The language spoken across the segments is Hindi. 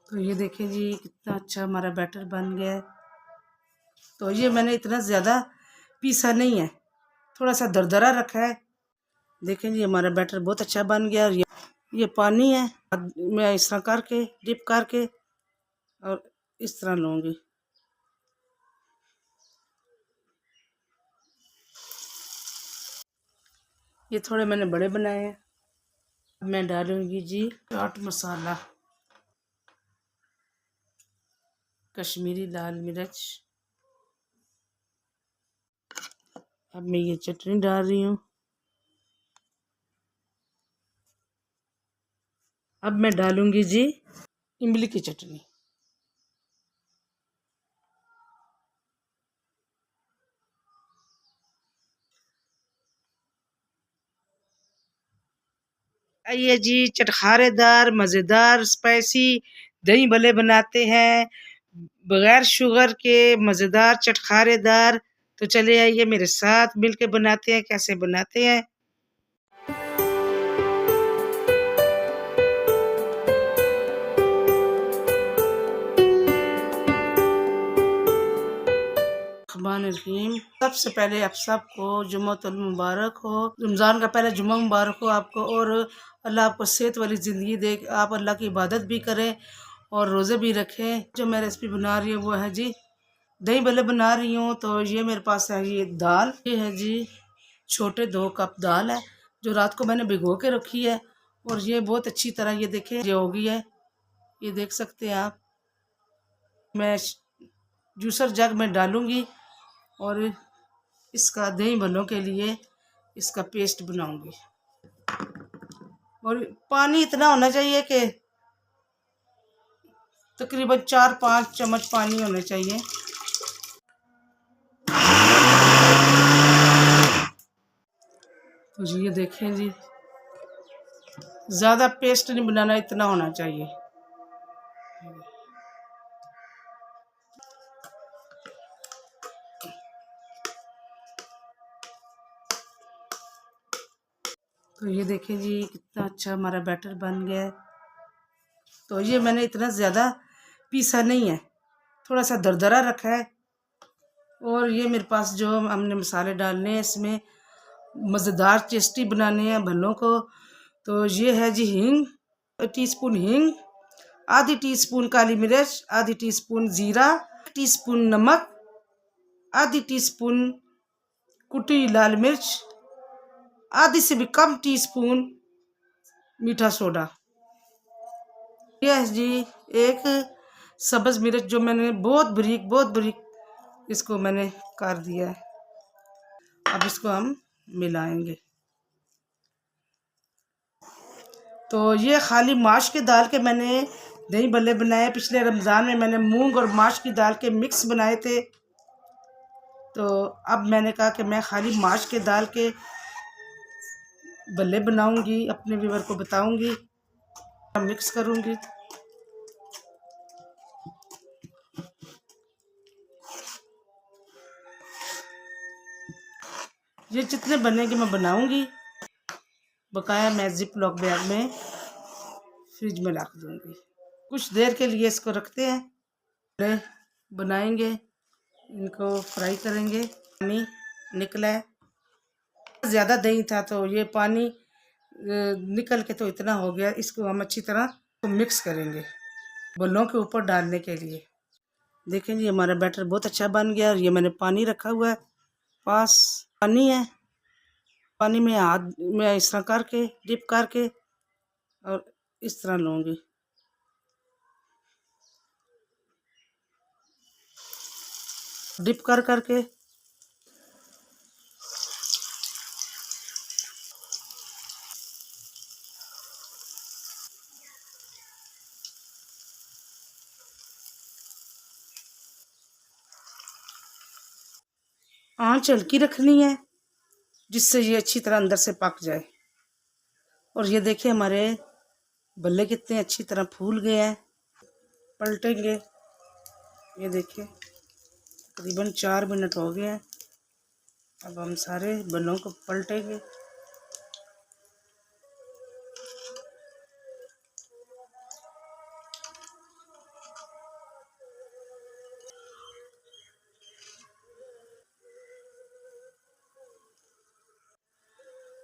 तो ये देखिए जी कितना अच्छा हमारा बैटर बन गया है। तो ये मैंने इतना ज़्यादा पीसा नहीं है, थोड़ा सा दरदरा रखा है। देखें जी हमारा बैटर बहुत अच्छा बन गया। और ये पानी है, मैं इस तरह करके डिप करके और इस तरह लूँगी। ये थोड़े मैंने बड़े बनाए हैं। अब मैं डालूँगी जी चाट मसाला, कश्मीरी लाल मिर्च। अब मैं ये चटनी डाल रही हूँ। अब मैं डालूँगी जी इमली की चटनी। आइए जी चटखारेदार मज़ेदार स्पाइसी दही भल्ले बनाते हैं बगैर शुगर के, मज़ेदार चटखारेदार। तो चले आइए मेरे साथ मिलके बनाते हैं। कैसे बनाते हैं? रहीम। सबसे पहले आप सबको जुम्मतुल मुबारक हो, रमज़ान का पहला जुम्मा मुबारक हो आपको। और अल्लाह आपको सेहत वाली ज़िंदगी दे, आप अल्लाह की इबादत भी करें और रोज़े भी रखें। जो मैं रेसिपी बना रही हूँ वो है जी दही भल्ले बना रही हूँ। तो ये मेरे पास है ये दाल, ये है जी छोटे 2 कप दाल है जो रात को मैंने भिगो के रखी है। और ये बहुत अच्छी तरह ये देखें ये हो गई है, ये देख सकते हैं आप। मैं जूसर जग में डालूँगी और इसका दही भल्लों के लिए इसका पेस्ट बनाऊँगी। और पानी इतना होना चाहिए कि तकरीबन 4-5 चम्मच पानी होने चाहिए। तो जी ये देखें जी, ज़्यादा पेस्ट नहीं बनाना, इतना होना चाहिए। तो ये देखें जी कितना अच्छा हमारा बैटर बन गया है। तो ये मैंने इतना ज़्यादा पीसा नहीं है, थोड़ा सा दरदरा रखा है। और ये मेरे पास जो हमने मसाले डालने हैं इसमें मज़ेदार टेस्टी बनाने हैं भल्लों को। तो ये है जी हींग, टीस्पून हींग, आधी टीस्पून काली मिर्च, आधी टीस्पून ज़ीरा, टीस्पून नमक, आधी टीस्पून कुटी लाल मिर्च, आधी से भी कम टीस्पून मीठा सोडा। यह है जी एक सब्ज़ मिर्च जो मैंने बहुत बारीक इसको मैंने कर दिया है। अब इसको हम मिलाएंगे। तो ये खाली माश की दाल के मैंने दही भल्ले बनाए। पिछले रमज़ान में मैंने मूंग और माश की दाल के मिक्स बनाए थे। तो अब मैंने कहा कि मैं खाली माश के दाल के भल्ले बनाऊंगी, अपने व्यूअर को बताऊंगी, मिक्स करूंगी। ये जितने बनेंगे मैं बनाऊंगी, बकाया मैं जिप लॉक बैग में फ्रिज में रख दूंगी। कुछ देर के लिए इसको रखते हैं, बनाएंगे, इनको फ्राई करेंगे। पानी निकला है, ज़्यादा दही था तो ये पानी निकल के तो इतना हो गया। इसको हम अच्छी तरह तो मिक्स करेंगे बल्लों के ऊपर डालने के लिए। देखें जी हमारा बैटर बहुत अच्छा बन गया। और ये मैंने पानी रखा हुआ है, पास पानी है, पानी में हाथ में इस तरह करके डिप करके और इस तरह लूँगी। डिप कर करके आँच हल्की रखनी है जिससे ये अच्छी तरह अंदर से पक जाए। और ये देखिए हमारे भल्ले कितने अच्छी तरह फूल गए हैं। पलटेंगे, ये देखिए तकरीबन 4 मिनट हो गए हैं। अब हम सारे भल्लों को पलटेंगे।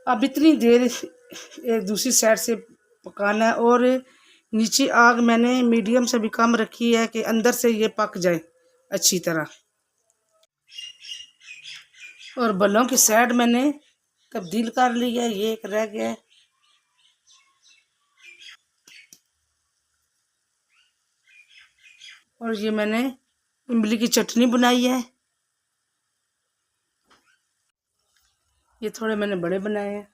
अब इतनी देर एक दूसरी साइड से पकाना है और नीचे आग मैंने मीडियम से भी कम रखी है कि अंदर से ये पक जाए अच्छी तरह। और बल्लों की साइड मैंने तब्दील कर ली है, ये एक रह गया है। और ये मैंने इमली की चटनी बनाई है, ये थोड़े मैंने बड़े बनाए हैं।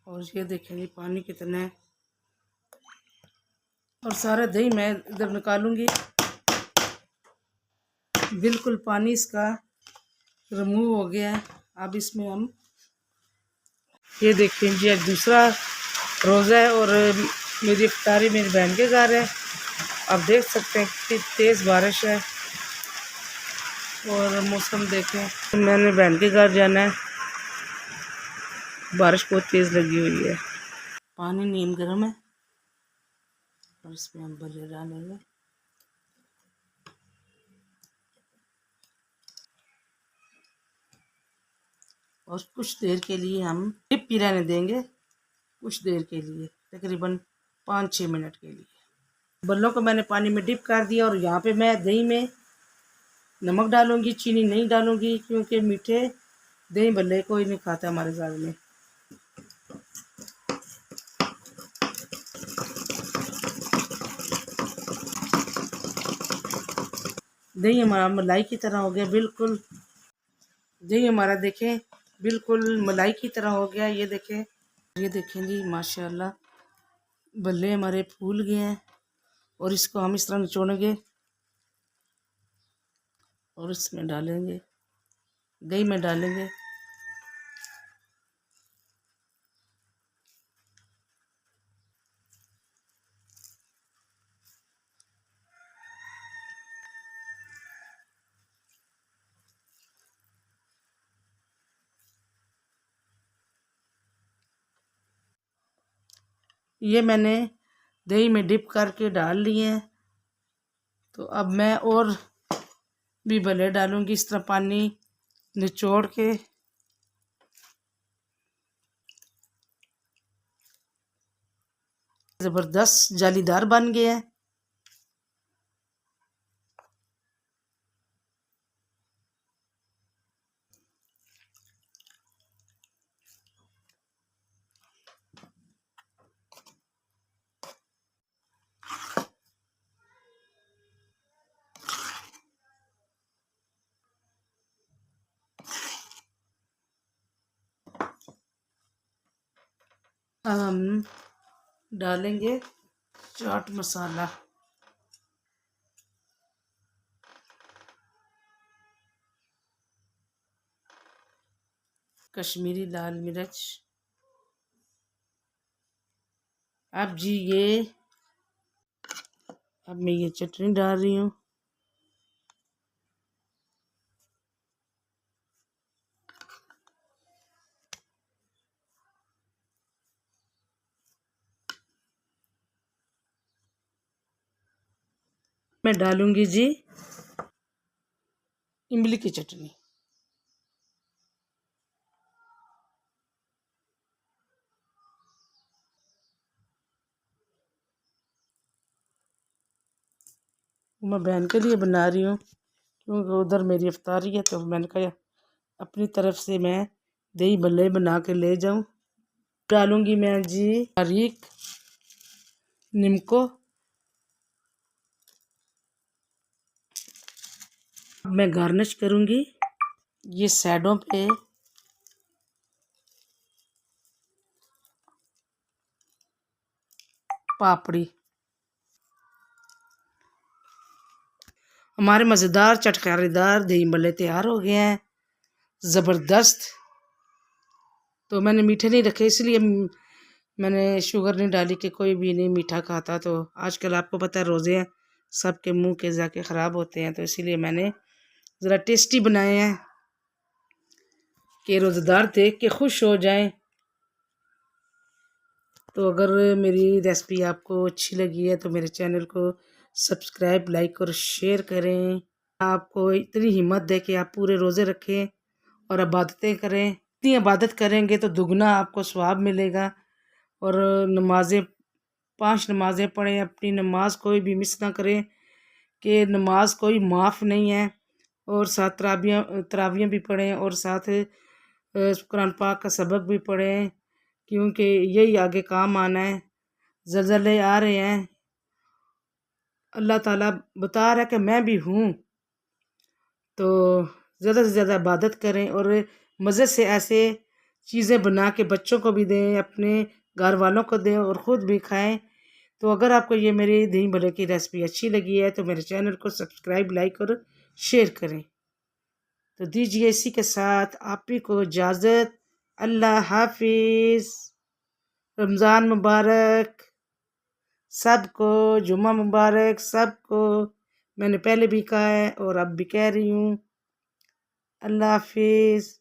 और ये देखेंगे पानी कितना है। और सारा दही मैं इधर निकालूंगी, बिल्कुल पानी इसका रिमूव हो गया है। अब इसमें हम ये देखें जी, आज दूसरा रोज़ा है और मेरी इफ्तारी मेरी बहन के घर है। आप देख सकते हैं कि तेज़ बारिश है और मौसम देखें। मैंने बहन के घर जाना है, बारिश बहुत तेज़ लगी हुई है। पानी नीम गर्म है और इसमें हम भले डालेंगे। और कुछ देर के लिए हम डिप ही रहने देंगे, कुछ देर के लिए, तकरीबन 5-6 मिनट के लिए। बल्लों को मैंने पानी में डिप कर दिया और यहाँ पे मैं दही में नमक डालूंगी, चीनी नहीं डालूंगी क्योंकि मीठे दही बल्ले कोई नहीं खाता हमारे घर में। दही हमारा मलाई की तरह हो गया, बिल्कुल दही हमारा देखें बिल्कुल मलाई की तरह हो गया। ये देखें जी, माशाल्लाह बल्ले हमारे फूल गए हैं। और इसको हम इस तरह निचोड़ेंगे और इसमें डालेंगे, दही में डालेंगे। ये मैंने दही में डिप करके डाल लिए हैं। तो अब मैं और भी भले डालूंगी इस तरह पानी निचोड़ के। ज़बरदस्त जालीदार बन गया है। अब हम डालेंगे चाट मसाला, कश्मीरी लाल मिर्च। अब जी अब मैं ये चटनी डाल रही हूँ। मैं डालूंगी जी इमली की चटनी। मैं बहन के लिए बना रही हूँ क्योंकि उधर मेरी इफ्तारी है, तो मैंने कहा अपनी तरफ से मैं दही भल्ले बना के ले जाऊँ। डालूंगी मैं जी बारीक नीमको। मैं गार्निश करूंगी ये साइडों पे पापड़ी। हमारे मज़ेदार चटकारेदार दही भल्ले तैयार हो गए हैं, ज़बरदस्त। तो मैंने मीठे नहीं रखे इसलिए मैंने शुगर नहीं डाली कि कोई भी नहीं मीठा खाता। तो आजकल आपको पता है रोज़े हैं, सबके मुंह के जाके ख़राब होते हैं, तो इसीलिए मैंने ज़रा टेस्टी बनाए हैं कि रोज़ेदार देख के खुश हो जाएं। तो अगर मेरी रेसिपी आपको अच्छी लगी है तो मेरे चैनल को सब्सक्राइब, लाइक और शेयर करें। आपको इतनी हिम्मत दे कि आप पूरे रोज़े रखें और इबादतें करें। इतनी इबादत करेंगे तो दुगना आपको सवाब मिलेगा। और नमाज़ें 5 नमाज़ें पढ़ें, अपनी नमाज कोई भी मिस ना करें कि नमाज कोई माफ़ नहीं है। और साथ तरावियाँ भी पढ़ें और साथ कुरान पाक का सबक भी पढ़ें, क्योंकि यही आगे काम आना है। ज़लज़ले आ रहे हैं, अल्लाह ताला बता रहा है कि मैं भी हूँ। तो ज़्यादा से ज़्यादा इबादत करें और मज़े से ऐसे चीज़ें बना के बच्चों को भी दें, अपने घर वालों को दें और ख़ुद भी खाएं। तो अगर आपको ये मेरी दही बड़े की रेसिपी अच्छी लगी है तो मेरे चैनल को सब्सक्राइब, लाइक और शेयर करें। तो दीजिए इसी के साथ आप ही को इजाज़त। अल्लाह हाफिज़। रमज़ान मुबारक सबको, जुम्मा मुबारक सबको। मैंने पहले भी कहा है और अब भी कह रही हूँ। अल्लाह हाफिज़।